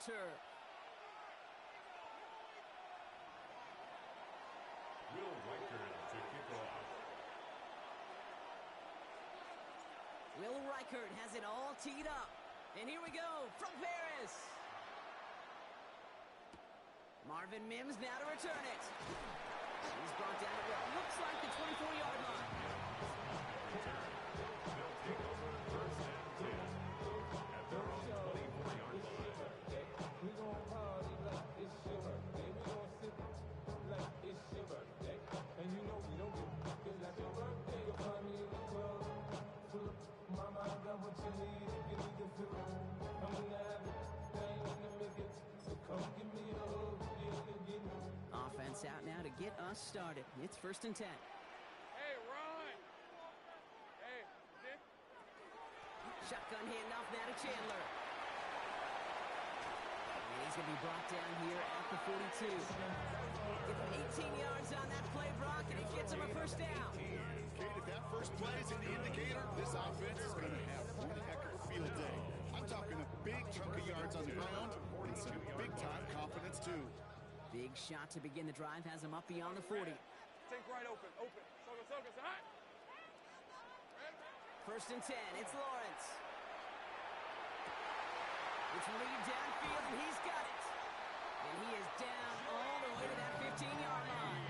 turf. Will Reichert to kick off. Will Reichert has it all teed up. And here we go from Paris. Marvin Mims now to return it. He's brought down at what looks like the 24-yard line. They'll take over first and 10 at their own 24-yard line. We gon' party like it's your birthday. We gon' sip like it's your birthday. And you know we don't give a it's like your birthday. You'll find me in the club. Full of mama, I got what you need. Give me the feeling. I'm gonna have it. Thing in the middle. So come give me a hug. Offense out now to get us started. It's first and 10. Hey, Ron. Hey, Dick. Shotgun handoff now to Chandler. And he's going to be brought down here at the 42. Get him 18 yards on that play, Brock, and it gets him a first down. Kate, if that first play is an indicator, this offense is going to have one heck of a field day. I'm talking a big chunk of yards on the ground and some big-time confidence, too. Big shot to begin the drive has him up beyond the 40. Take right open. Soga, hot. First and 10, it's Lawrence. It's Reed downfield, and he's got it. And he is down all the way to that 15-yard line.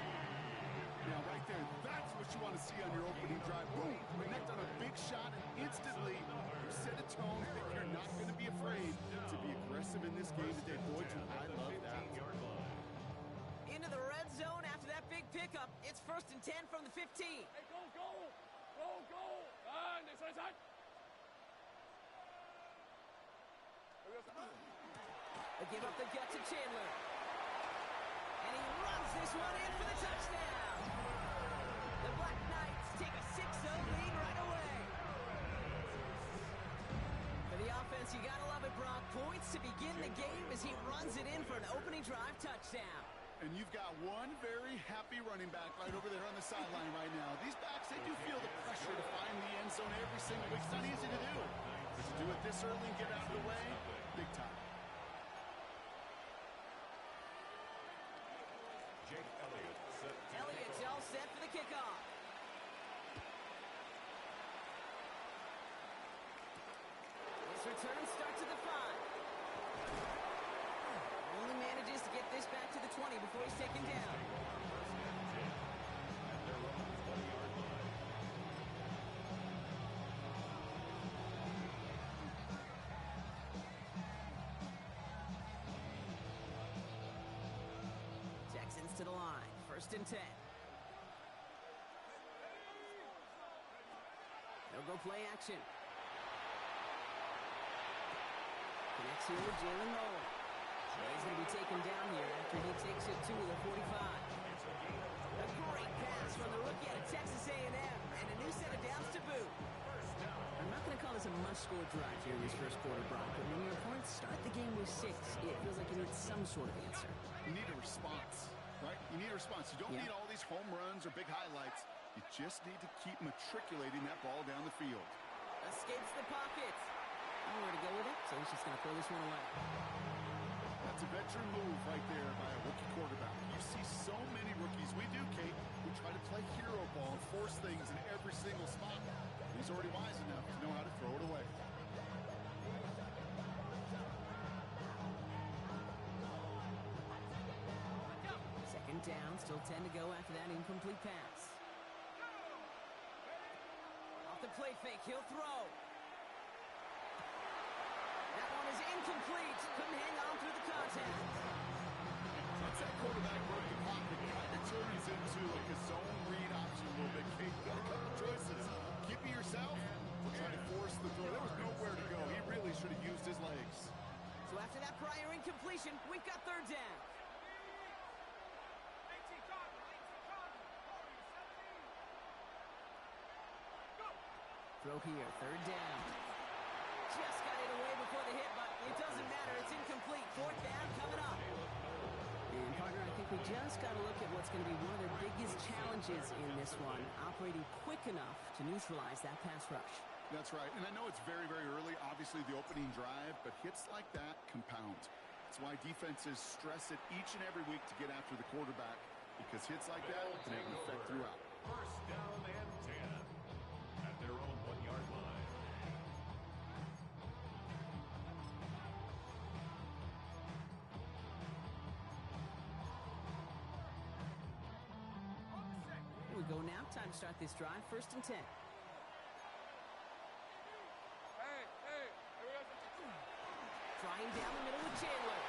Now, right there, that's what you want to see on your opening drive. Boom, connect on a big shot, and instantly you set a tone that you're not going to be afraid to be aggressive in this game today. Boy, do I love that. Into the red zone after that big pickup. It's first and 10 from the 15. Hey, go. Next side. They give up the gut to Chandler. And he runs this one in for the touchdown. The Black Knights take a 6-0 lead right away. For the offense, you gotta love it, Brock. Points to begin the game as he runs it in for an opening drive touchdown. And you've got one very happy running back right over there on the sideline right now. These backs, they do feel the pressure to find the end zone every single week. It's not easy to do. But to do it this early and get out of the way, big time. Jake Elliott set to Elliott's all set for the kickoff. This return starts at the 5. Only manages to get this back to the 20 before he's taken down. Texans to the line, first and 10. They'll go play action. Connects here with Jalen Nolan. He's going to be taken down here after he takes it to the 45. A great pass from the rookie out of Texas A&M, and a new set of downs to boot. I'm not going to call this a must-score drive here in this first quarter, Brock, but when your opponents start the game with 6, it feels like you need some sort of answer. You need a response, right? You need a response. You don't need all these home runs or big highlights. You just need to keep matriculating that ball down the field. Escapes the pocket. Nowhere to go with it, so he's just going to throw this one away. That's a veteran move right there by a rookie quarterback. You see so many rookies, we do, Kate, who try to play hero ball and force things in every single spot. He's already wise enough to know how to throw it away. Second down, still 10 to go after that incomplete pass. Off the play fake, he'll throw. That one is incomplete. Couldn't hang on through the contact. Once that quarterback broke the pocket, it kind of turns into like a zone read option a little bit. Kate, you got a couple choices. Keep it yourself or try to force the throw. There was nowhere to go. He really should have used his legs. So after that prior incompletion, we've got third down. Throw here, third down. Just got it away before the hit, but it doesn't matter. It's incomplete. Fourth down coming up. And, partner, I think we just got to look at what's going to be one of their biggest challenges in this one, operating quick enough to neutralize that pass rush. That's right. And I know it's very, very early, obviously the opening drive, but hits like that compound. That's why defenses stress it each and every week to get after the quarterback, because hits like that can have an effect throughout. First down and 10 at their own 1-yard line. Here we go now. Time to start this drive. First and 10. Hey, here we go. Trying down the middle with Chandler.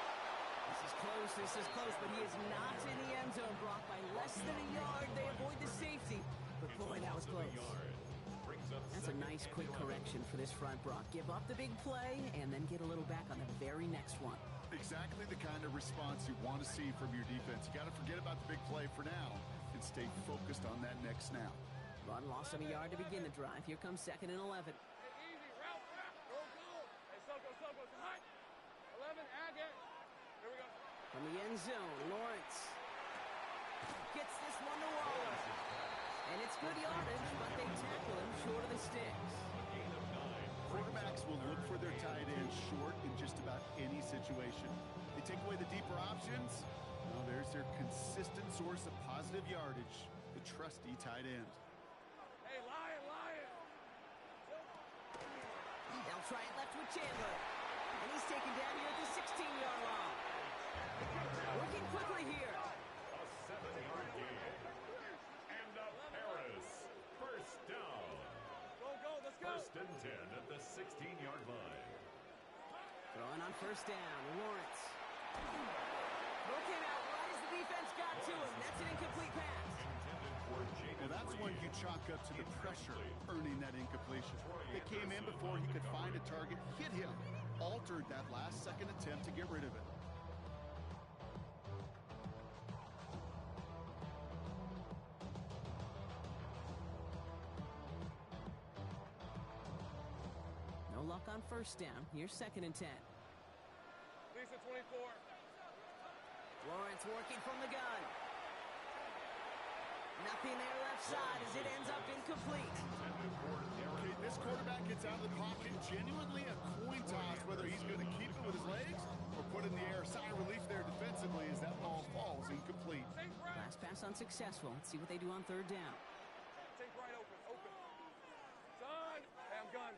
This is close, but he is not in the end zone. Brought by less than a yard. They avoid the safety. But boy, that was close. That's a nice quick correction for this front, Brock. Give up the big play and then get a little back on the very next one. Exactly the kind of response you want to see from your defense. You got to forget about the big play for now and stay focused on that next snap. Run loss of a yard to begin the drive. Here comes 2nd and 11. Hey, easy, route, go, go. Hey, Soko, hot. 11, Agate. Here we go. From the end zone, Lawrence gets this one to Waller. And it's good yardage, but they tackle him short of the sticks. Quarterbacks will look for their tight end short in just about any situation. They take away the deeper options. Well, there's their consistent source of positive yardage, the trusty tight end. Hey, Lion. They'll try it left with Chandler. And he's taken down here at the 16-yard line. Working quickly here. A 7-yard gain. And up Harris. First down. Go, let's go. First and 10 at the 16-yard line. Throwing on first down, Lawrence. Throw came out right as the defense got to him. That's an incomplete pass. Well, that's when you chalk up to the pressure earning that incompletion. They came in before he could find a target, hit him, altered that last-second attempt to get rid of it. No luck on first down. Here's 2nd and 10. Lisa, 24. Lawrence working from the gun. Nothing there left side as it ends up incomplete. Okay, this quarterback gets out of the pocket, genuinely a coin toss, whether he's going to keep it with his legs or put it in the air. Sigh of relief there defensively as that ball falls incomplete. Last pass unsuccessful. Let's see what they do on third down. Take right open. Son. Hey, I'm gun.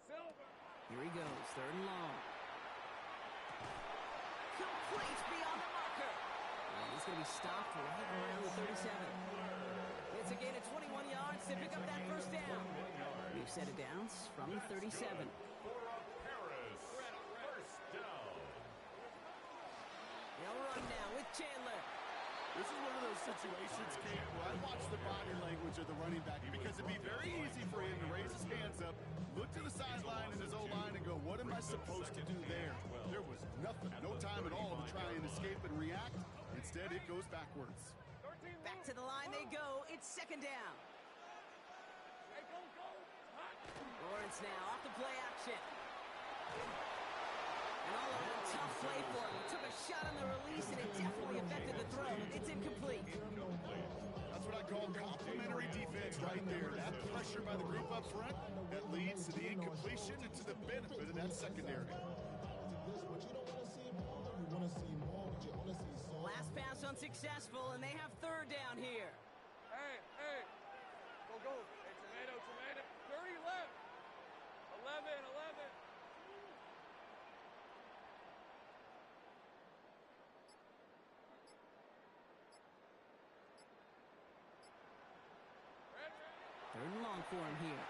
Silver. Here he goes, 3rd and long. Complete beyond the marker. And he's going to be stopped right around the 37. It's a gain of 21 yards to pick up that first down. New set of downs from the 37. Harris. First down. They'll run now with Chandler. This is one of those situations, Kate, where I watch the body language of the running back because it'd be very easy for him to raise his hands up, look to the sideline in his O-line and go, what am I supposed to do there? There was nothing, no time at all to try and escape and react. Instead, it goes backwards. Back to the line they go. It's 2nd down. Hey, go. Hot. Lawrence now off the play action. And all of a tough play for him. He took a shot on the release, and it definitely affected the throw. It's incomplete. That's what I call complimentary defense right there. That pressure by the group up front, that leads to the incompletion and to the benefit of that secondary. Last pass unsuccessful, and they have 3rd down here. Hey. Go. Hey, tomato. 30 left. 11. Third and long for him here.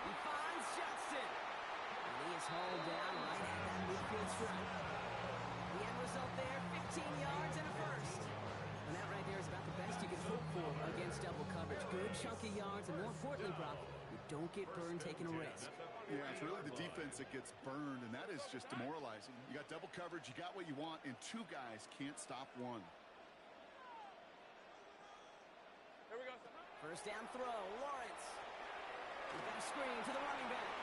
He finds Johnston. And he is hauled down right at that midfield stripe. The end result there, 15 yards and a first. And that right there is about the best you can hope for against double coverage. Good chunky yards, and more importantly, Brock, you don't get burned taking a risk. Yeah, it's really the defense that gets burned, and that is just demoralizing. You got double coverage, you got what you want, and 2 guys can't stop one. Here we go. First down throw, Lawrence. He's got a screen to the running back.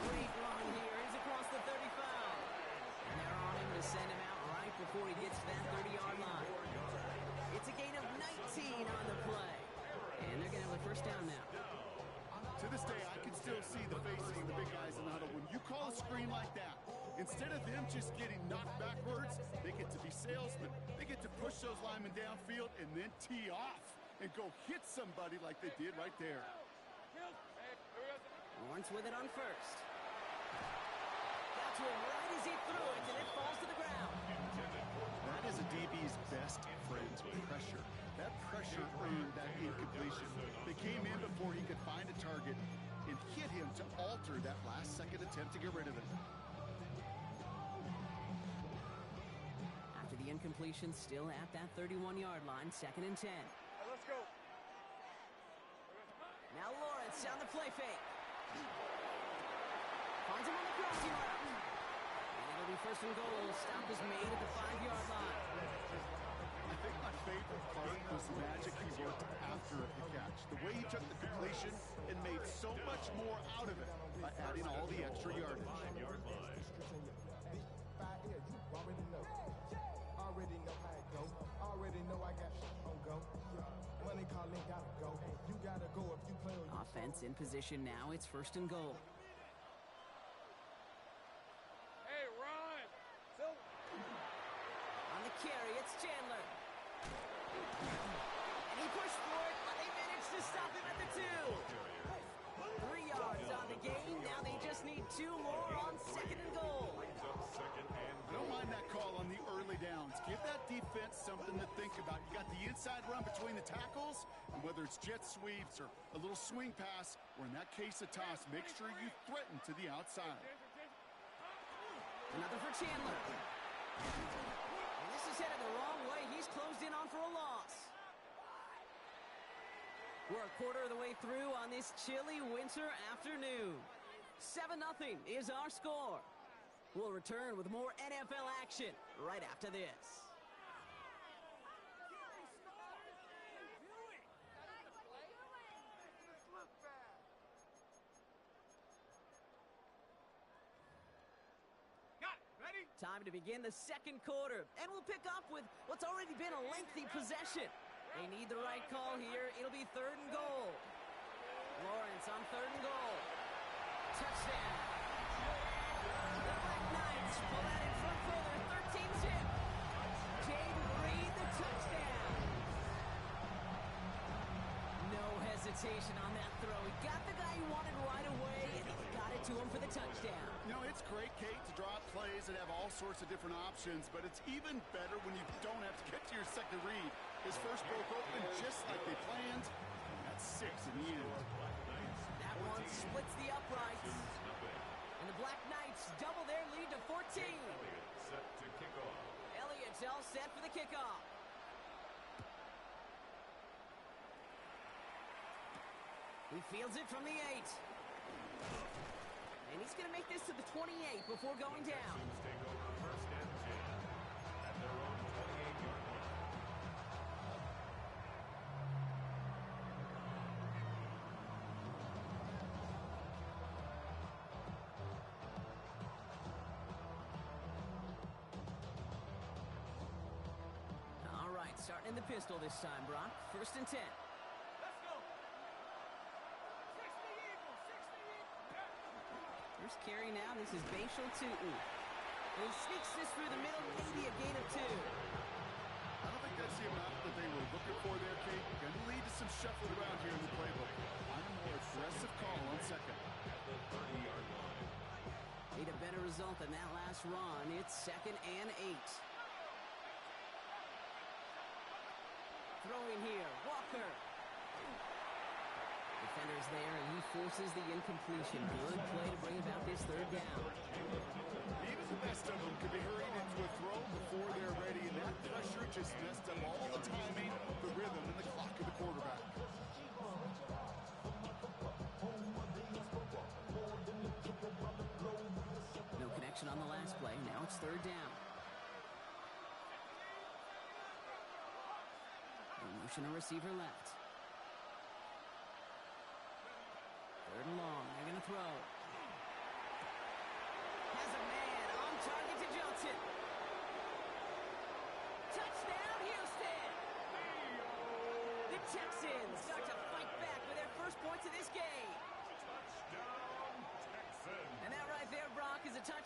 Great run here. He's across the 35. And they're on him to send him out right before he gets to that 30-yard line. It's a gain of 19 on the play. And they're going to have a first down now. To this day, I can still see the faces of the big guys in the huddle. When you call a screen like that, instead of them just getting knocked backwards, they get to be salesmen. They get to push those linemen downfield and then tee off and go hit somebody like they did right there. Lawrence with it on first. Got to him right as he threw it, and it falls to the ground. That is a DB's best friend, pressure. That pressure earned that incompletion. They came in before he could find a target and hit him to alter that last-second attempt to get rid of it. After the incompletion, still at that 31-yard line, 2nd and 10. Let's go. Now Lawrence on the play fake. Finds him on the crossing route. And it'll be 1st and goal. Stop is made at the 5-yard line. I think my favorite part was the magic he worked after the catch. The way he took the completion and made so much more out of it by adding all the extra yardage. Already know how it go. Already know I got shit on go. Money calling, gotta go. You gotta go if you play. Offense in position now. It's 1st and goal. Hey, Ron. On the carry, it's Chandler. And he pushed for it, but they managed to stop him at the 2. 3 yards on the game. Now they just need 2 more on 2nd and goal. I don't mind that call on the early downs. Give that defense something to think about. You got the inside run between the tackles, and whether it's jet sweeps or a little swing pass, or in that case a toss, make sure you threaten to the outside. Another for Chandler. And this is headed the wrong way. He's closed in on for a loss. We're a quarter of the way through on this chilly winter afternoon. 7-0 is our score. We'll return with more NFL action right after this. Time to begin the 2nd quarter, and we'll pick up with what's already been a lengthy possession. They need the right call here. It'll be 3rd and goal. Lawrence on 3rd and goal. Touchdown. The Black Knights pull out in front further, 13-zip. Jaden Reed, the touchdown. No hesitation on that throw. He got the guy he wanted right away, and he got it to him for the touchdown. You know, it's great, Kate, to draw up plays that have all sorts of different options, but it's even better when you don't have to get to your second read. His first broke open just like they planned, and that's 6 in the end. That one splits the uprights. And the Black Knights double their lead to 14. Set to kick off. Elliott's all set for the kickoff. He fields it from the 8. And he's going to make this to the 28 before going down. Texans take over 1st and 10 at their own 28-yard line. All right, starting in the pistol this time, Brock. 1st and 10. First carry now. This is Bashal Tootin. He sneaks this through the middle, maybe a gain of 2. I don't think that's the amount that they were looking for there, Kate. Going to lead to some shuffling around here in the playbook. I'm a more aggressive call on 2nd. At the 30-yard line. Need a better result than that last run. It's 2nd and 8. Throwing here, Walker. Defenders there, and he forces the incompletion. Good play to bring about this 3rd down. Even the best of them could be hurried into a throw before they're ready, and that pressure just messed up all the timing, the rhythm, and the clock of the quarterback. No connection on the last play. Now it's 3rd down. Motion a receiver left. 3rd and long. They're going to throw. Has a man on target to Johnson. Touchdown, Houston! The Texans start to fight back with their first points of this game. Touchdown,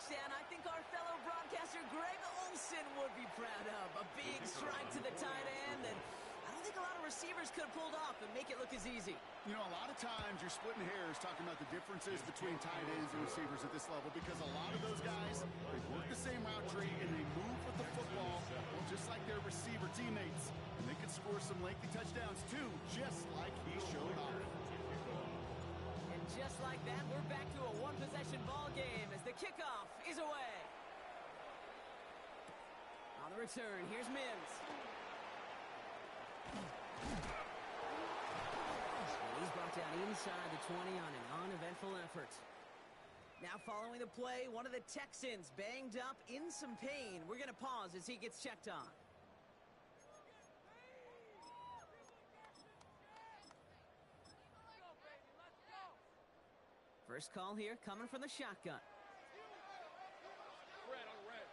touchdown I think our fellow broadcaster Greg Olson would be proud of. A big strike to the tight end that I don't think a lot of receivers could have pulled off and make it look as easy. You know, a lot of times you're splitting hairs talking about the differences between tight ends and receivers at this level because a lot of those guys, they work the same route tree and they move with the football just like their receiver teammates. And they can score some lengthy touchdowns too, just like he showed off. And just like that, we're back to a one-possession ball game as the kickoff is away. On the return, here's Mims. He's brought down inside the 20 on an uneventful effort. Now following the play, one of the Texans banged up in some pain. We're going to pause as he gets checked on. First call here coming from the shotgun. Red on red.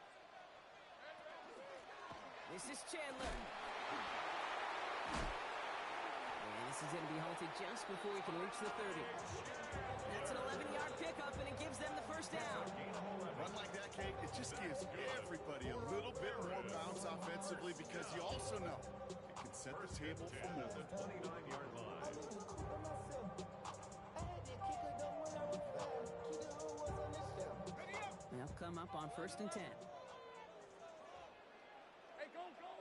This is Chandler. And this is going to be halted just before he can reach the 30. That's an 11-yard pickup, and it gives them the first down. Run like that, Kate, it just gives everybody a little bit more bounce offensively because you also know it can set the table for more. 29-yard line. They'll come up on 1st and 10. Hey, go, go.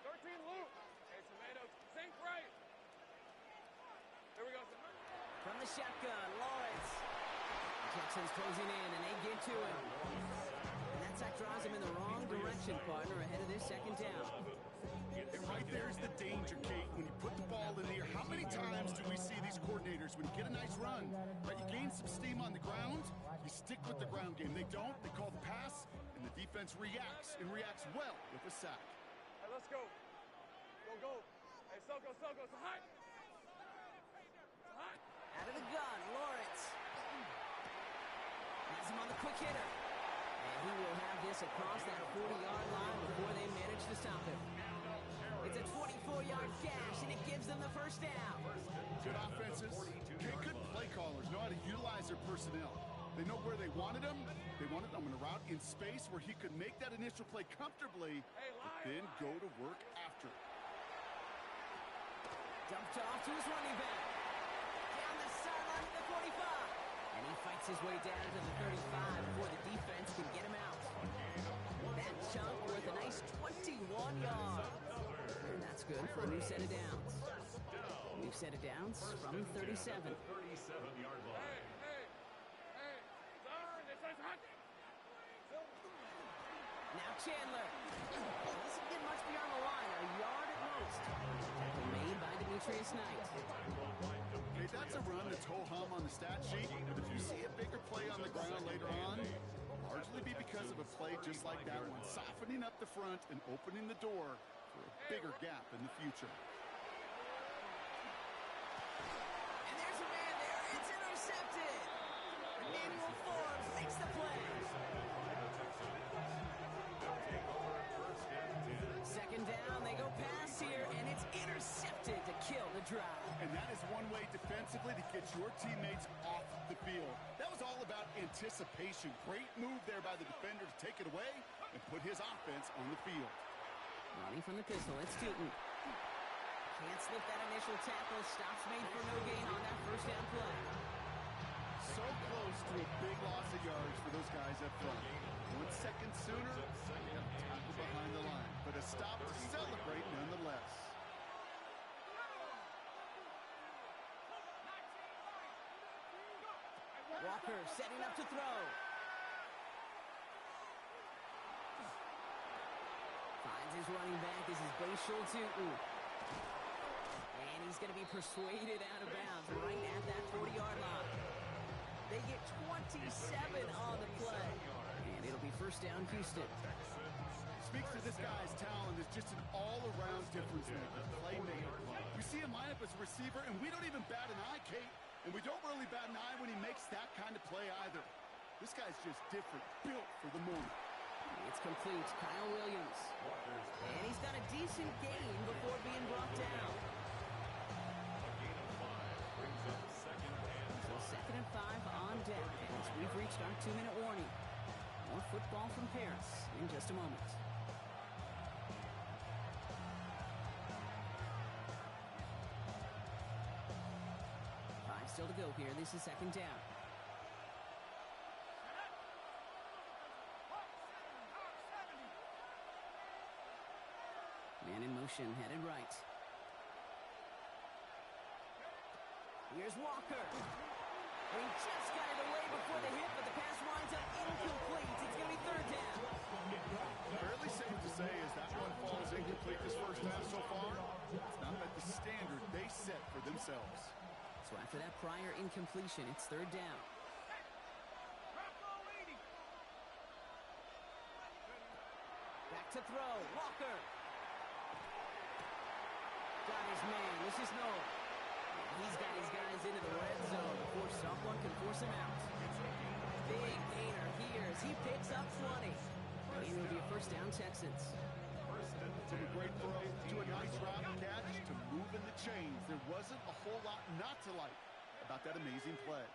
13 loop. Hey, tomatoes. Sink right. Here we go. From the shotgun, Lawrence. The Texans closing in, and they get to him. And that sack draws him in the wrong direction, partner, ahead of this second down. And right there's the danger, Kate. When you put the ball in the air, how many times do we see these coordinators, when you get a nice run, right, you gain some steam on the ground, you stick with the ground game. They don't, they call the pass, and the defense reacts, and reacts well with a sack. All right, let's go. Go, go. Hey, Soko, Soko, it's hot. It's hot. Out of the gun, Lawrence. Has him on the quick hitter. And he will have this across that 40-yard line before they manage to stop him. It's a 24-yard gash, and it gives them the first down. Good offenses, good play callers know how to utilize their personnel. They know where they wanted him. They wanted him on a route in space where he could make that initial play comfortably, but then go to work after. Dumped off to his running back. Down the sideline to the 45. And he fights his way down to the 35 before the defense can get him out. That chunk worth a nice 21 yards. And that's good for a new set of downs. New set of downs from 37. 37-yard line. Hey, turn. This is hot. Now Chandler. Doesn't get much beyond the line. A yard at most. Tackle made by Demetrius Knight. Okay, that's a run that's ho-hum on the stat sheet, but if you see a bigger play on the ground later on, it'll largely be because of a play just like that one, softening up the front and opening the door for a bigger gap in the future. And there's a man there. It's intercepted. Emmanuel Forbes makes the play. Second down, they go pass here, and it's intercepted to kill the drive. And that is one way defensively to get your teammates off the field. That was all about anticipation. Great move there by the defender to take it away and put his offense on the field. Running from the pistol, it's Tootin. Can't slip that initial tackle. Stops made for no gain on that first down play. So close to a big loss of yards for those guys up front. 1 second sooner, they have a tackle behind the line. But a stop to celebrate nonetheless. Walker setting up to throw. Finds his running back. This is Bashul Tootin. And he's going to be persuaded out of bounds right at that 40-yard line. They get 27 on the play. And it'll be first down, Houston. Speaks to this guy's talent as just an all-around difference maker, playmaker. We see him line up as a receiver, and we don't even bat an eye, Kate. And we don't really bat an eye when he makes that kind of play either. This guy's just different, built for the moment. It's complete. Kyle Williams. And he's got a decent gain before being brought down. So 2nd and 5 on deck. As we've reached our 2-minute warning. More football from Paris in just a moment. Still to go here. This is second down. Man in motion, headed right. Here's Walker. And he just got it away before the hit, but the pass winds up incomplete. It's going to be third down. Fairly safe to say as that one falls incomplete this first half so far. It's not at the standard they set for themselves. So after that prior incompletion, it's third down. Back to throw. Walker. Got his man. This is Noel. He's got his guys into the red zone before someone can force him out. Big gainer here as he picks up 20. It will be a first down, Texans. From a great throw to a nice route catch to moving the chains. There wasn't a whole lot not to like about that amazing play.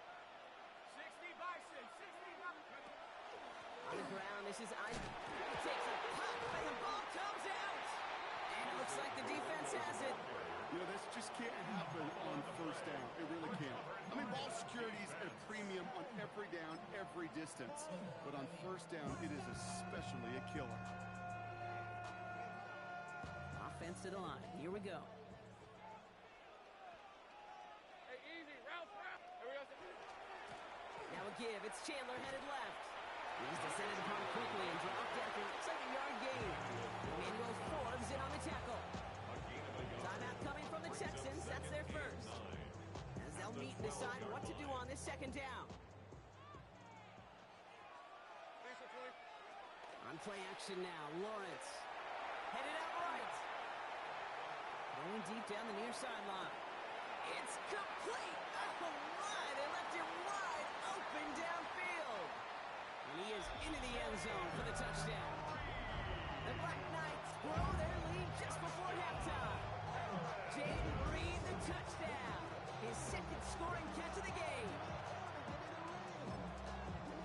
60 by 6, 60 by 6. On the ground, this is Isaac. He takes a pop, and the ball comes out. And it looks like the defense has it. You know, this just can't happen on first down. It really can't. I mean, ball security is at a premium on every down, every distance. But on first down, it is especially a killer. Offense to the line. Here we go. Hey, easy, Ralph. Here we go. Now a give. It's Chandler headed left. He's descended upon quickly and dropped after it looks like a yard gain. Emmanuel Forbes in on the tackle. Timeout coming from the Texans. That's their first. As they'll meet and decide what to do on this second down. On play action now, Lawrence. Headed out right. Going deep down the near sideline. It's complete. Oh, my. They left him wide open downfield. And he is into the end zone for the touchdown. The Black Knights blow their lead just before halftime. Jaden Reed, the touchdown. His second scoring catch of the game.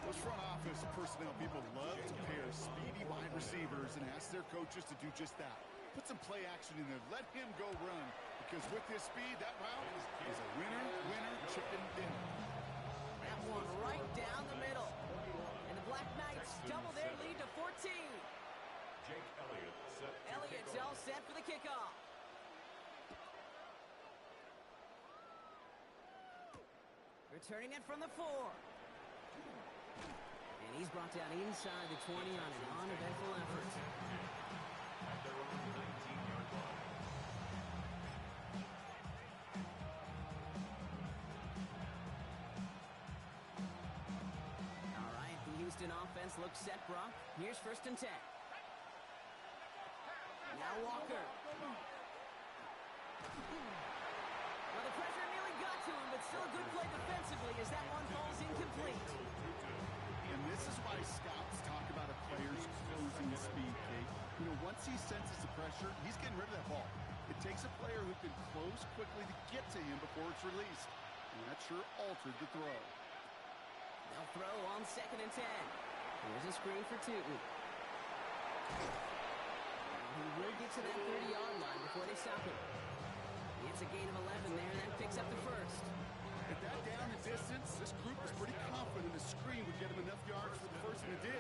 Those front office personnel people love to pair speedy wide receivers and ask their coaches to do just that. Put some play action in there. Let him go run. Because with his speed, that route is a winner, chicken dinner. That one right down the middle. And the Black Knights double their lead to 14. Jake Elliott set to Elliott's kick all off. set for the kickoff. Returning it from the 4. And he's brought down inside the 20 on an uneventful effort. At their own 19-yard line. All right, the Houston offense looks set, Brock. Here's first and 10. Now Walker. Well, the pressure nearly got to him, but still a good play defensively as that one falls incomplete. And this is why scouts talk about a player's closing speed, Kate. You know, once he senses the pressure, he's getting rid of that ball. It takes a player who can close quickly to get to him before it's released. And that sure altered the throw. They'll throw on second and 10. Here's a screen for Tootin. He will get to that 30-yard line before they stop him. It's a gain of 11 there, and that picks up the first. At that down and distance, this group was pretty confident the screen would get him enough yards for the first, and it did.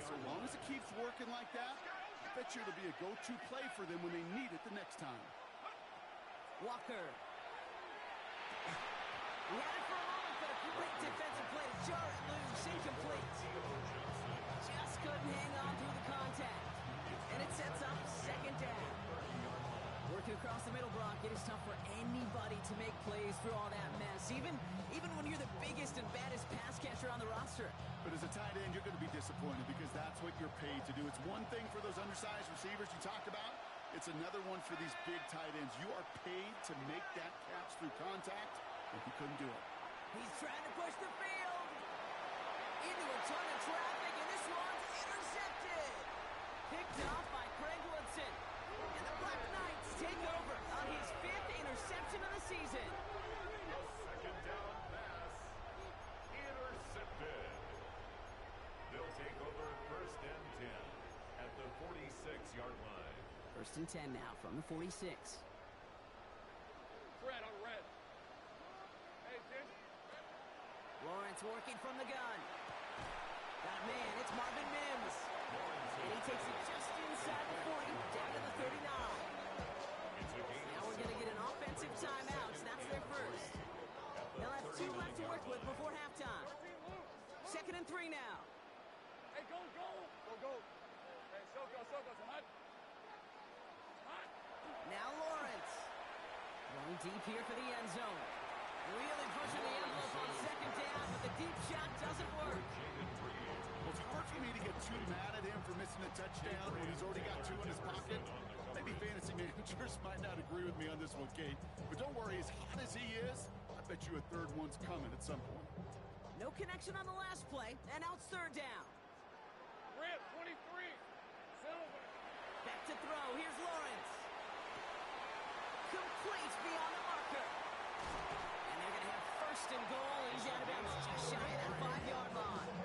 So long as it keeps working like that, I bet you it'll be a go-to play for them when they need it the next time. Walker. He had it for a moment, but a great defensive play to jar it loose, incomplete. Just couldn't hang on through the contact. And it sets up second down. Working across the middle, Brock, it is tough for anybody to make plays through all that mess, even when you're the biggest and baddest pass catcher on the roster. But as a tight end, you're going to be disappointed because that's what you're paid to do. It's one thing for those undersized receivers you talked about. It's another one for these big tight ends. You are paid to make that catch through contact, and he couldn't do it. He's trying to push the field into a ton of traffic, and this one's intercepted. Picked off by Craig Woodson. And the Black Knights take over on his 5th interception of the season. Second down pass. Intercepted. They'll take over First and 10 now from the 46. Red on red. Hey, Jim. Lawrence working from the gun. Got a man, it's Marvin Mims. And he takes it just inside the 40, down to the 39. Now we're going to get an offensive timeout. That's their first. They'll have 2 left to work with before halftime. Second and 3 now. Hey, go, go. Go, go. Hey, Soko, it's hot. Hot. Now Lawrence. Going deep here for the end zone. Really pushing the envelope on second down, but the deep shot doesn't work. Well, it's hard for me to get too mad at him for missing a touchdown when he's already got 2 in his pocket. Maybe fantasy managers might not agree with me on this one, Kate. But don't worry, as hot as he is, I bet you a third one's coming at some point. No connection on the last play, and now it's third down. Red, 23. Silver. Back to throw. Here's Lawrence. Complete beyond the marker. And they're going to have first and goal. He's out of bounds just shy of that 5-yard line.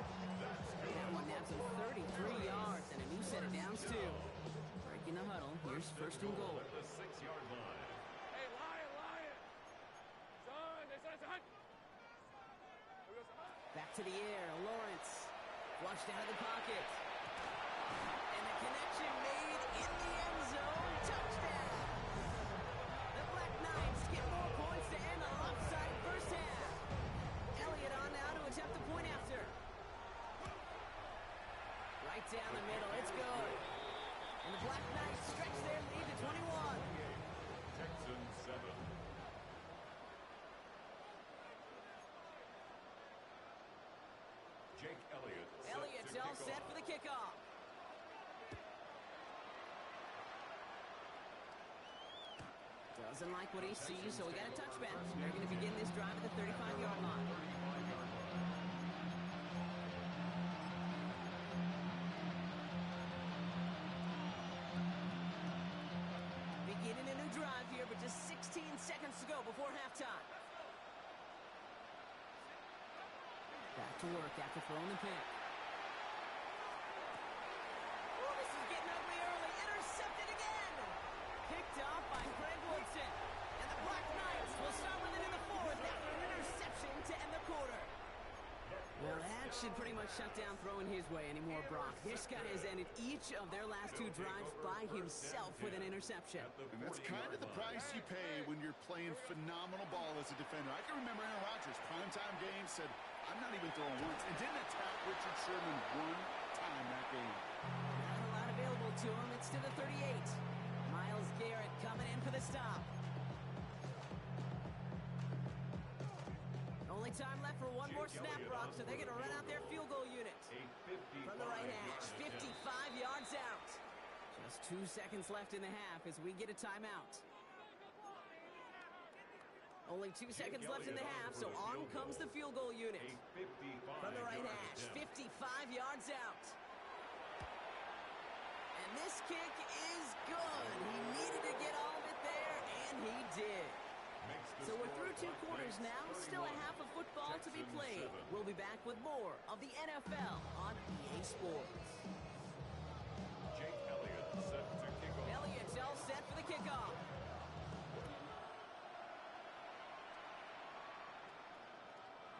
That one nabs him 33 yards and a new set of downs, too. Breaking the huddle. Here's first and goal. The 6-yard line. Hey, Lion. Son, it's hot. Back to the air. Lawrence. Flushed out of the pocket. And the connection made in the end zone. Touchdown. The Black Knights get more points to end a lopsided first half. Elliott on now to attempt the point after. Right down the middle. It's good. And the Black Knights stretch their lead to 21. Texans 7. Jake Elliott. Elliott's all set for the kickoff. Doesn't like what he sees, so we got a touchback. They're going to begin this drive at the 35-yard line. Beginning a new drive here, but just 16 seconds to go before halftime. Back to work after throwing the pick. Oh, this is getting ugly early. Intercepted again. Picked off by Craig Woodson. And the Black Knights will start with it in the fourth after an interception to end the quarter. Well, that should pretty much shut down throwing his way anymore, Brock. This guy has ended each of their last 2 drives by himself with an interception. And that's kind of the price you pay when you're playing phenomenal ball as a defender. I can remember Aaron Rodgers, primetime game, said, I'm not even throwing once, and didn't attack Richard Sherman 1 time that game. Not a lot available to him. It's to the 38. Myles Garrett coming in for the stop. Only time left for one more snap, Brock, so they're going to run out their field goal unit. From the right hash, 55 yards out. Just 2 seconds left in the half as we get a timeout. Only 2 seconds left in the half, so on comes the field goal unit. From the right hash, 55 yards out. And this kick is good. He needed to get all of it there, and he did. So we're through 2 quarters now. Still a half of football to be played. We'll be back with more of the NFL on EA Sports. Jake Elliott set to kick off. Elliott's all set for the kickoff.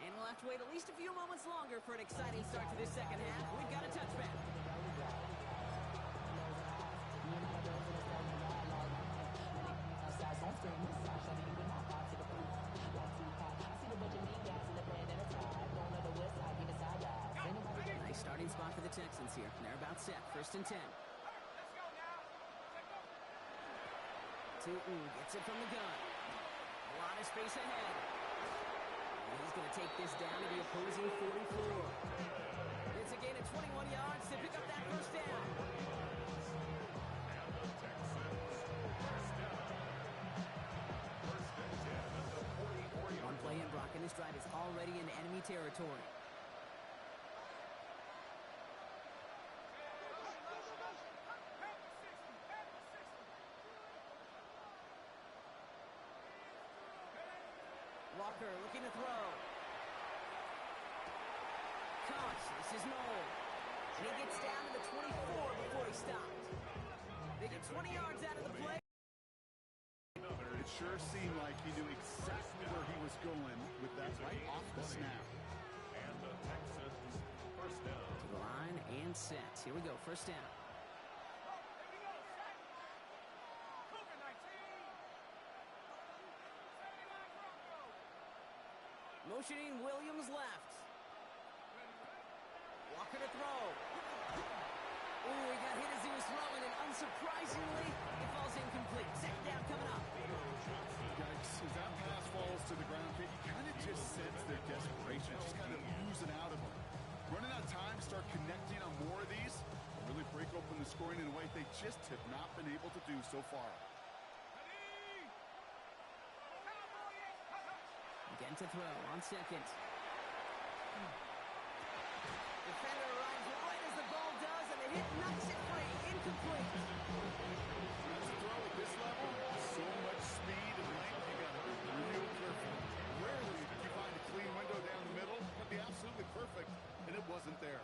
And we'll have to wait at least a few moments longer for an exciting start to this second half. We've got a touchback. Nice starting spot for the Texans here. They're about set. First and 10. Tootin gets it from the gun. A lot of space ahead. And he's going to take this down to the opposing 44. It's a gain of 21 yards to pick up that first down. One play in, Brock, and this drive is already into enemy territory. Walker looking to throw. Caught. This is Noel. And he gets down to the 24 before he stopped. They get 20 yards out of the play. It sure seemed like he knew exactly where he was going with that right off the snap. And the Texans first down. To the line and set. Here we go, first down. Motioning Williams left. Walker to throw. Ooh, he got hit as he was throwing, and unsurprisingly, it falls incomplete. Second down coming up. Yikes, as that pass falls to the ground, you kind of just sense their desperation, just kind of oozing out of them. Running out of time, start connecting on more of these, really break open the scoring in a way they just have not been able to do so far. Again to throw on second. Defender arrives right as the ball does, and the hit knocks it free. Incomplete. As a throw at this level, so much speed and length, you got to be real careful. Rarely do you find a clean window down the middle, but the absolutely perfect, and it wasn't there.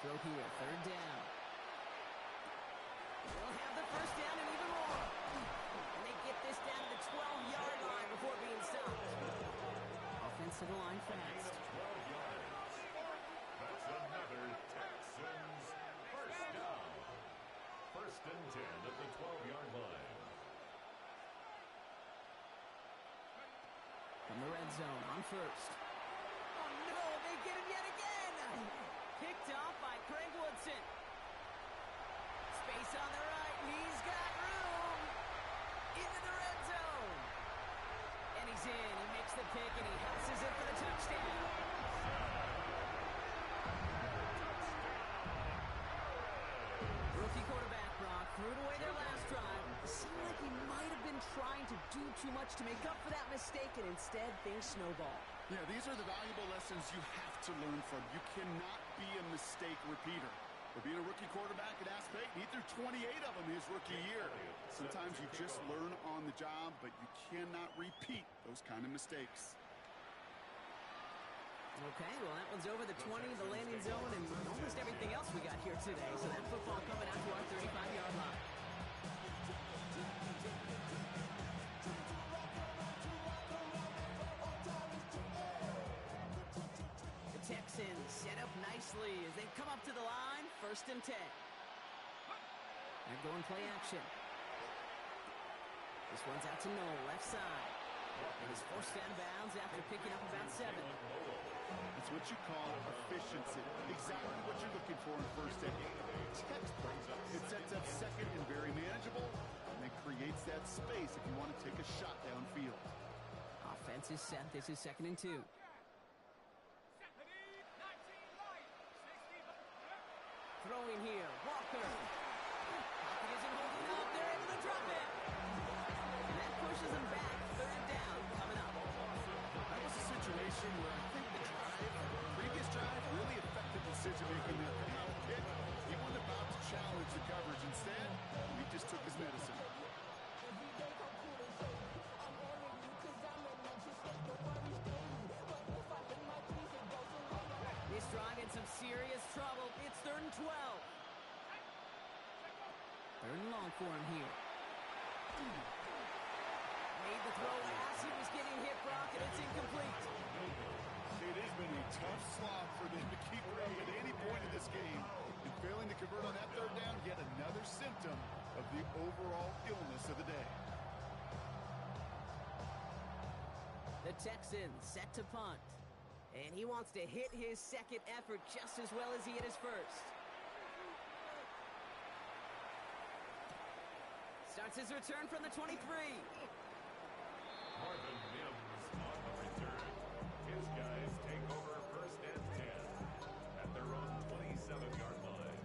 Throw here, third down. They'll have the first down and even more. And they get this down to the 12-yard line before being stopped. Offense to the line fast. 12 yards. That's another Texans first down. First and 10 at the 12-yard line. From the red zone on first. Oh no, they get him yet again. Picked off by Craig Woodson. Space on the right, he's got room. Into the red zone. And he's in, he makes the pick, and he houses it for the touchdown. Rookie quarterback Brock threw it away their last drive. It seemed like he might have been trying to do too much to make up for that mistake, and instead things snowball. Yeah, these are the valuable lessons you have to learn from. You cannot be a mistake repeater. For being a rookie quarterback at App State, he threw 28 of them his rookie year. Sometimes you just learn on the job, but you cannot repeat those kind of mistakes. Okay, well, that one's over the 20, the landing zone, and almost everything else we got here today. So that football coming out to our 35-yard line. The Texans set up nicely as they come up to the line, first and 10. They're going play action. This one's out to Noel, left side. And he's forced out of bounds after picking up about 7. It's what you call efficiency. Exactly what you're looking for in first down. Textbook. It sets up second and very manageable, and it creates that space if you want to take a shot downfield. Offense is set. This is second and 2. Throwing here, Walker. Pocket isn't holding up. They're able to drop it. And that pushes them back. Third down coming up. That was a situation where I think the previous drive really affected decision-making there. Coming out of the pick, he wasn't about to challenge the coverage. Instead, he just took his medicine. This drive in some serious trouble. It's third and 12. Third and long for him here. Made the throw as he was getting hit, Brock, and it's incomplete. It has been a tough slog for them to keep running at any point in this game. And failing to convert on that third down, yet another symptom of the overall illness of the day. The Texans set to punt. And he wants to hit his second effort just as well as he hit his first. Starts his return from the 23. Marvin Mims on the return. His guys take over first and 10 at their own 27-yard line.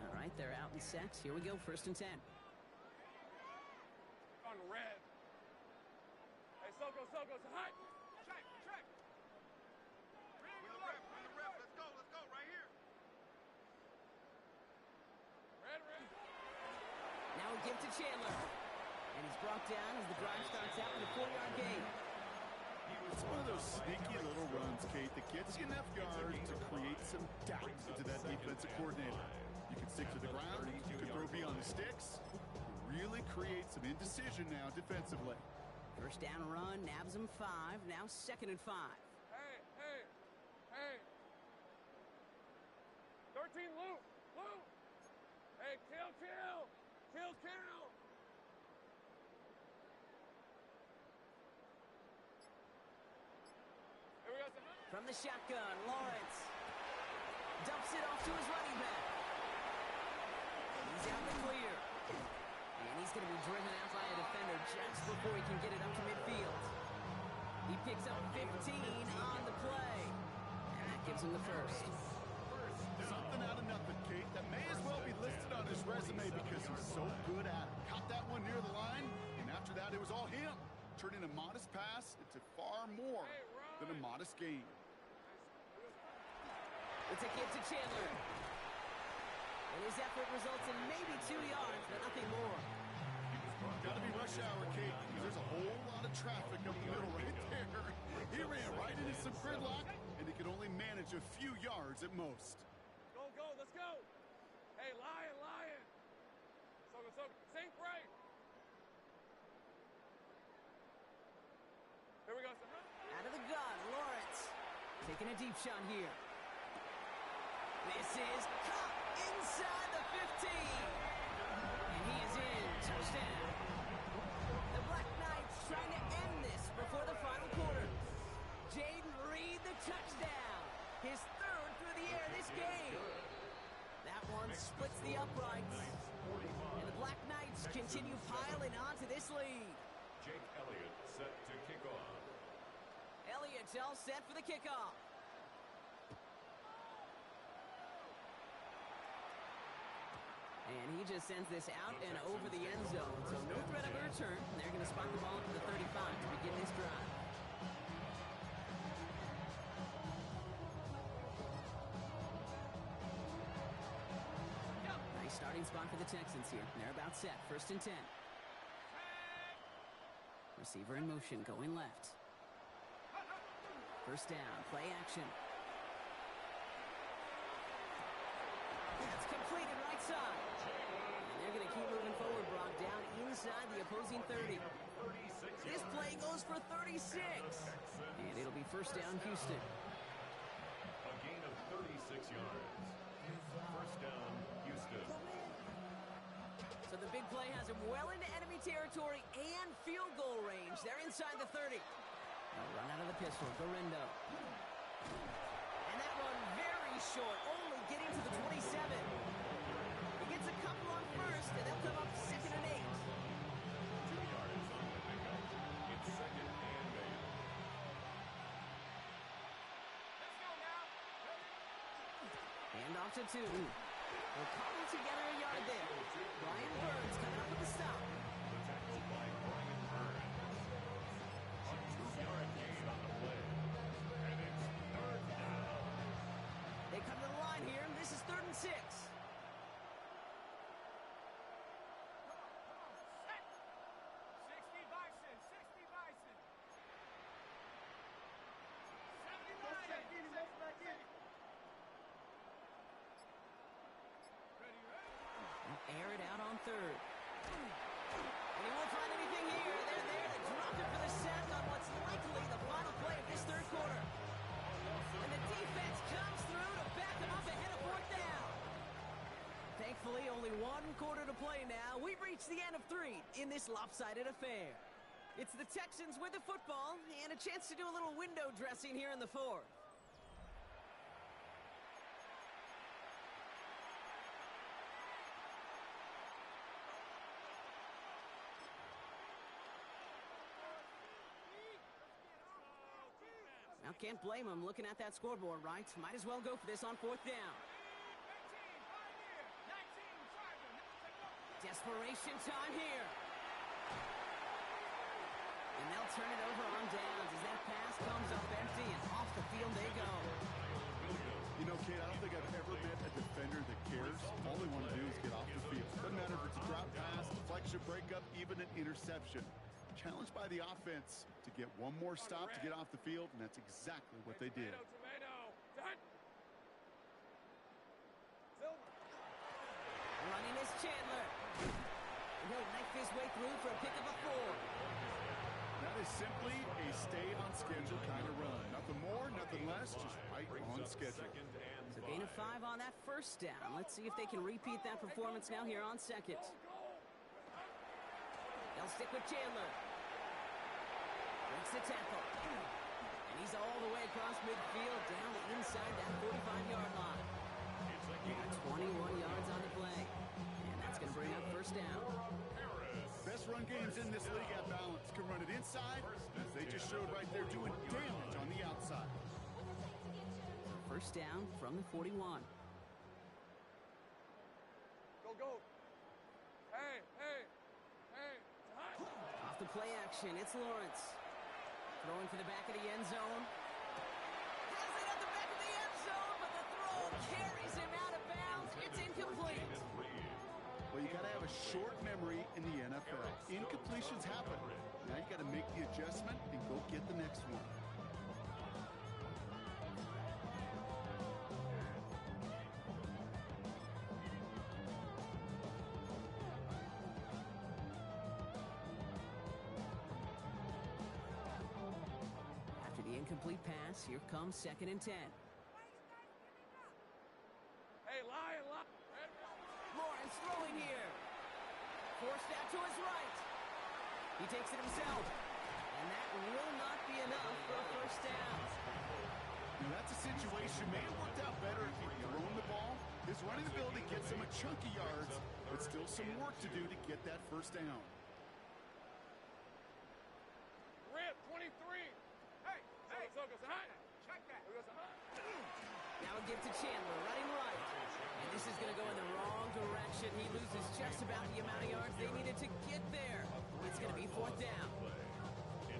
All right, they're out in sacks. Here we go, first and 10. On red. Hey, Soko, hot. Check. Bring the rep. Let's go, right here. Red. Now a give to Chandler. And he's brought down as the drive starts out with a 4-yard gain. It's one of those sneaky little runs, Kate, that gets you enough yards to create some doubt into that defensive coordinator. You can stick to the ground, you can throw beyond the sticks, really create some indecision now defensively. First down run, nabs him 5, now 2nd and 5. Hey, hey, hey. 13, loop, loop. Hey, kill. Here we go. From the shotgun, Lawrence dumps it off to his running back. He's out the clear. And he's going to be driven out by a defender just before he can get it up to midfield. He picks up 15 on the play. And that gives him the first. Something out of nothing, Kate. That may as well be listed on his resume because he's so good at it. Caught that one near the line, and after that, it was all him. Turning a modest pass into far more than a modest gain. It's a give to Chandler. And his effort results in maybe 2 yards, but nothing more. Gotta be rush hour, Kate, because there's a whole lot of traffic up the middle right there. He ran right into some gridlock, and he could only manage a few yards at most. Go, let's go. Hey, lion. So, sink right. Here we go. Out of the gun, Lawrence taking a deep shot here. This is caught inside the 15. And he is in. Touchdown. The Black Knights trying to end this before the final quarter. Jaden Reed, the touchdown. His 3rd through the air this game. That one splits the uprights. And the Black Knights continue piling on to this lead. Jake Elliott set to kick off. Elliott's all set for the kickoff. And he just sends this out and over the end zone. So no threat of a return. They're going to spot the ball to the 35 to begin this drive. Nice starting spot for the Texans here. They're about set. 1st and 10. Receiver in motion, going left. First down, play action. That's completed right side. And they're going to keep moving forward, Brock, down inside the opposing 30. This play goes for 36. And it'll be first down, Houston. A gain of 36 yards. First down, Houston. So the big play has him well into enemy territory and field goal range. They're inside the 30. They'll run out of the pistol, Gorindo. And that one very short, only getting to the 27. He gets a couple on first, and they'll come up 2nd and 8. 2 yards on the pickup. It's 2nd and 8. Let's go now. Hand off to 2. They'll cobble together a yard there. Brian Burns coming up with the stop. The tackle by Brian Burns. A 2-yard gain on the play. And it's 3rd down. They come to the line here. This is 3rd and 6. 60 Bison. 70 Air it out on 3rd. And he won't find anything here. They're there to drop it for the sack on what's likely the final play of this 3rd quarter. And the defense comes through to back him up ahead of 4th down. Thankfully, only 1 quarter to play now. We've reached the end of 3 in this lopsided affair. It's the Texans with the football and a chance to do a little window dressing here in the 4th. Now, can't blame him looking at that scoreboard, right? Might as well go for this on 4th down. Desperation time here. And they'll turn it over on downs as that pass comes up empty and off the field they go. You know, Kate, I don't think I've ever met a defender that cares. All they want to do is get off the field. Doesn't matter if it's a drop pass, deflection, breakup, even an interception. interception. Challenged by the offense to get one more stop to get off the field, and that's exactly what they did. Running is Chandler. He'll knife his way through for a pick of a 4. That is simply a stay-on-schedule kind of run. Nothing more, nothing less, just right on schedule. So gain of 5 on that first down. Let's see if they can repeat that performance now here on second. They'll stick with Chandler. Breaks the tackle. And he's all the way across midfield down inside that 45-yard line. They got 21 yards on the play. And that's going to bring up first down. Best run games in this league at balance. Can run it inside, as they just showed right there, doing damage on the outside. First down from the 41. Go. Hey. Off the play action, it's Lawrence. Throwing for the back of the end zone. Has it at the back of the end zone, but the throw carries him out of bounds. It's incomplete. Well, you got to have a short memory in the NFL. Incompletions happen. Now you got to make the adjustment and go get the next one. After the incomplete pass, here comes 2nd and 10. Hey, Lion. Lawrence throwing here. Forced out to his right. He takes it himself. And that will not be enough for a first down. Now that's a situation may have worked out better if he'd thrown the ball. His running ability gets him a chunky yards, but still some work to do to get that first down. Rip, 23. Hey. Check that. Now a give to Chandler, running right. And this is going to go in the wrong direction. He loses just about the amount of yards they needed to get there. It's going to be 4th down.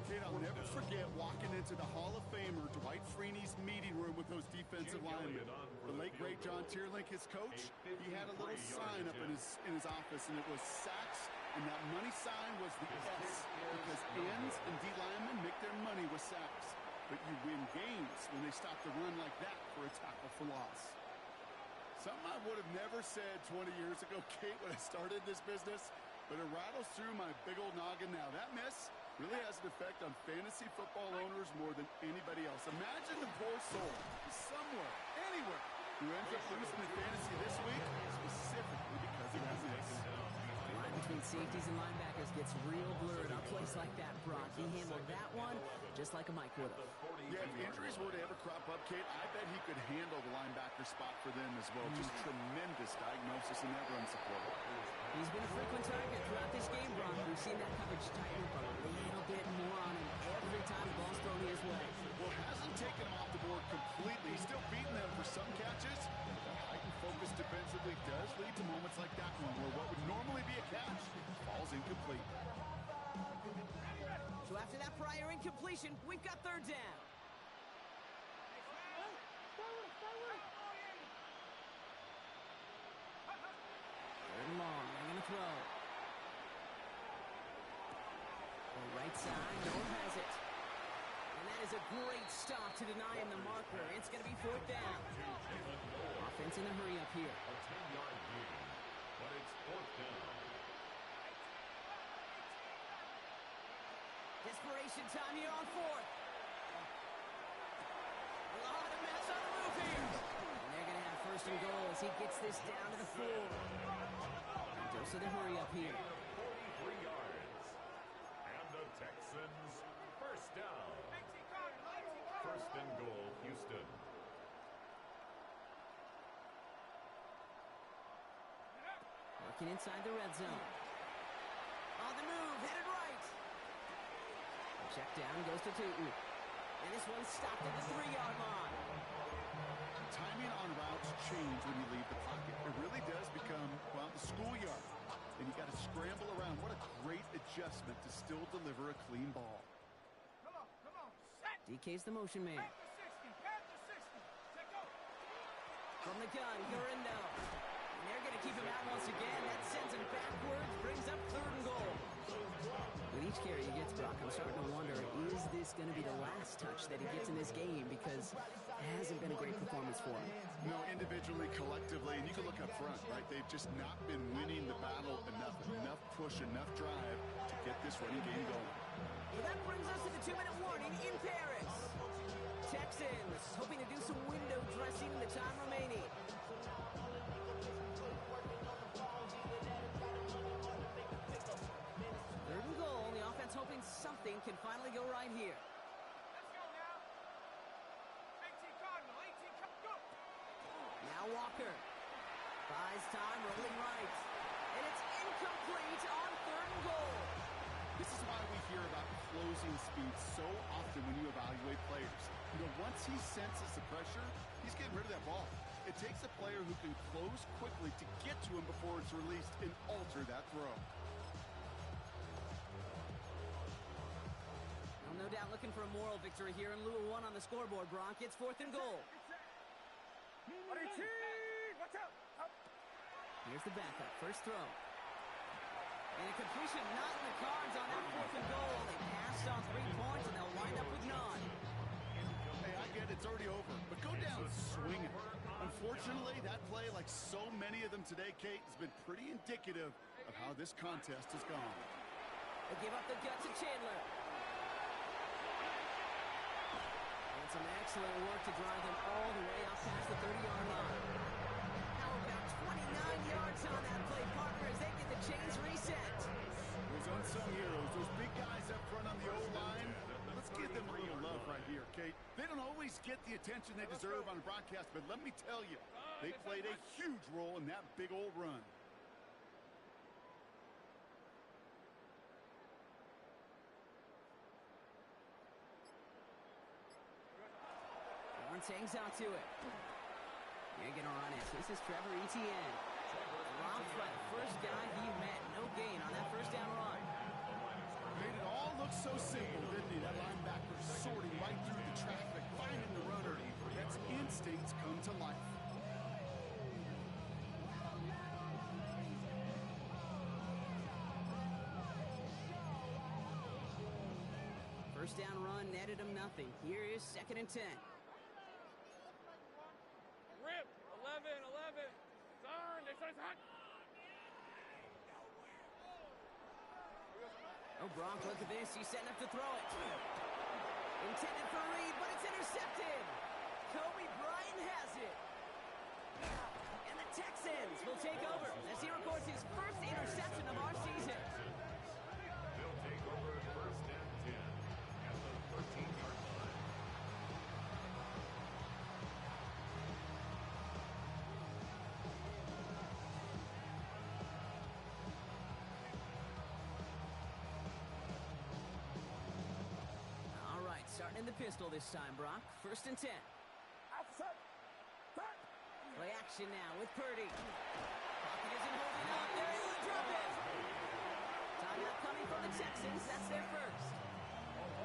Kate, I'll never forget walking into the Hall of Famer Dwight Freeney's meeting room with those defensive linemen. The late, great John Tierlink, his coach, he had a little sign up in his office, and it was sacks, and that money sign was the S, because ends and D linemen make their money with sacks. But you win games when they stop the run like that for a tackle for loss. Something I would have never said 20 years ago, Kate, when I started this business, but it rattles through my big old noggin now. That miss really has an effect on fantasy football owners more than anybody else. Imagine the poor soul, somewhere, anywhere, who ends up losing in fantasy this week, specifically because of that miss. The line between safeties and linebackers gets real blurred on plays like that, Brock. He handled that one just like a Mike would have. Yeah, if injuries were to ever crop up, Kate, I bet he could handle the linebacker spot for them as well. Just tremendous diagnosis in that run support. He's been a frequent target throughout this game, Brock. We've seen that coverage tighten up a little bit more on him every time the ball's thrown his way. Well, hasn't taken him off the board completely. He's still beating them for some catches. That heightened focus defensively does lead to moments like that one, where what would normally be a catch falls incomplete. So after that prior incompletion, we've got 3rd down. Third and long, they're going to throw. The right side, no one has it. And that is a great stop to deny him the marker. It's going to be 4th down. Offense in a hurry up here. A 10-yard gain, but it's 4th down. Desperation time here on 4th. A lot of mess on the roof here. And they're going to have 1st and goal as he gets this down to the 4. Dose of the hurry up here. 43 yards. And the Texans, 1st down. 1st and goal, Houston. Working inside the red zone. On the move, headed right. Check down goes to Tootin. And this one's stopped at the 3-yard line. Timing on routes change when you leave the pocket. It really does become, well, the schoolyard. And you got to scramble around. What a great adjustment to still deliver a clean ball. Come on, set. DK's the motion man. Panther 60. Check go. From the gun, Garindo. And they're going to keep him out once again. That sends him backwards, brings up 3rd and goal. torch that he gets in this game because it hasn't been a great performance for him. No, individually, collectively, and you can look up front, right? They've just not been winning the battle enough push, enough drive to get this running game going. Well, that brings us to the 2-minute warning in Paris. Texans hoping to do some window dressing in the time remaining. Third and goal. The offense hoping something can finally go right here. Let's go now. 18 Cardinal, 18 Cardinal, go! Now Walker buys time, rolling right. And it's incomplete on third and goal. This is why we hear about closing speed so often when you evaluate players. You know, once he senses the pressure, he's getting rid of that ball. It takes a player who can close quickly to get to him before it's released and alter that throw. Well, no doubt looking for a moral victory here in lieu of one on the scoreboard, Bronk. It's fourth and goal. Watch out! Up. Here's the backup. First throw. And a completion not in the cards on that fourth and goal. They passed on 3 points, and they'll wind up with none. Hey, I get it's already over, but go down swinging. Unfortunately, that play, like so many of them today, Kate, has been pretty indicative of how this contest has gone. They give up the gut to Chandler. And some excellent work to drive them all the way out past the 30-yard line. How about 29 yards on that play, partner, as they get the chains reset. Those unsung heroes, those big guys up front on the O-line, let's give them a little love right here, Kate. They don't always get the attention they deserve on broadcast, but let me tell you, they played a huge role in that big old run. Lawrence hangs out to it. You're going to run it. This is Trevor Etienne. Dropped by the first guy he met. No gain on that first down run. Made it all look so simple, didn't he? That linebacker sorting right through the traffic, finding the runner. That's instincts come to life. First down run netted him nothing. Here is 2nd and 10. Rip! 11. Turn! They say it's hot! Oh, Bronk, look at this. He's setting up to throw it. Intended for Reed, but it's intercepted. Kobe Bryant has it. And the Texans will take over as he records his first interception of our season. They'll take over first and 10 at the 13-yard line. All right, starting in the pistol this time, Brock. First and 10. Play action now with Purdy. Pocket isn't holding up. They're able to drop it. Timeout coming from the Texans. That's their first.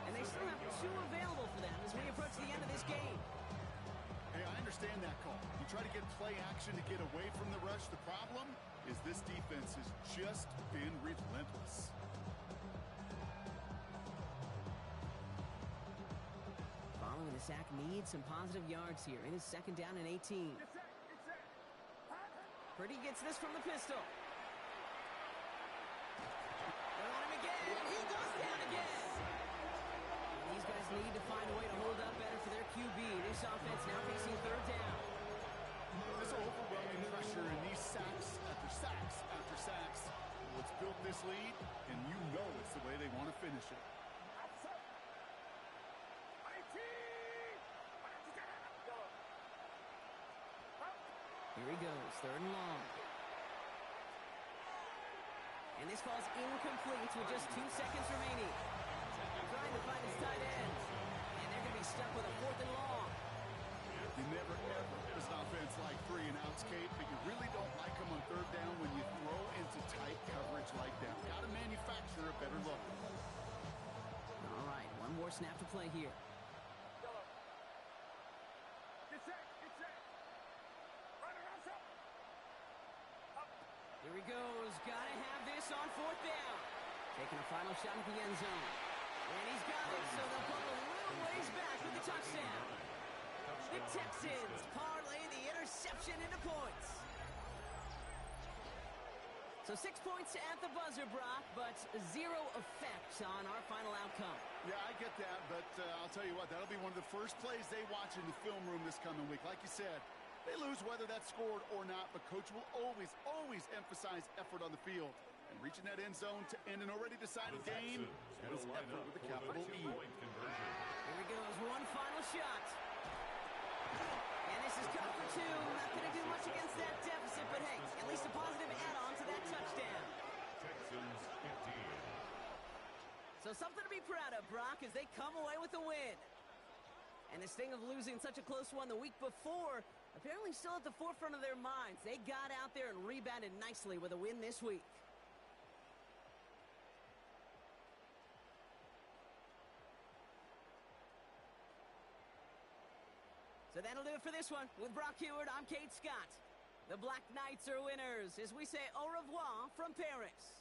And they still have 2 available for them as we approach the end of this game. Hey, I understand that call. You try to get play action to get away from the rush. The problem is this defense has just been relentless. Following the sack needs some positive yards here. It is 2nd down and 18. Purdy gets this from the pistol. They're on him again. He goes down again. And these guys need to find a way to hold up better for their QB. This offense now facing 3rd down. This overwhelming pressure and these sacks after sacks after sacks. What's built this lead, and you know it's the way they want to finish it. Here he goes, 3rd and long. And this ball's incomplete with just 2 seconds remaining. Trying to find his tight end. And they're going to be stuck with a 4th and long. You never, ever, as an offense, like 3 and outs, Kate, but you really don't like them on 3rd down when you throw into tight coverage like that. Got to manufacture a better look. All right, one more snap to play here. Here he goes. Got to have this on 4th down. Taking a final shot at the end zone. And he's got it, so they'll put a little long ways back with the touchdown. The Texans parlay the interception into points. So 6 points at the buzzer, Brock, but 0 effect on our final outcome. Yeah, I get that, but I'll tell you what, that'll be one of the first plays they watch in the film room this coming week. Like you said, they lose whether that's scored or not, but Coach will always emphasize effort on the field. And reaching that end zone to end an already decided game, that is effort with a capital E. Here he goes, one final shot. And this is cut for 2. Not going to do much against that deficit, but hey, at least a positive add-on to that touchdown. Texans 15. So something to be proud of, Brock, as they come away with a win. And this thing of losing such a close one the week before, apparently still at the forefront of their minds. They got out there and rebounded nicely with a win this week. So that'll do it for this one. With Brock Heward, I'm Kate Scott. The Black Knights are winners as we say au revoir from Paris.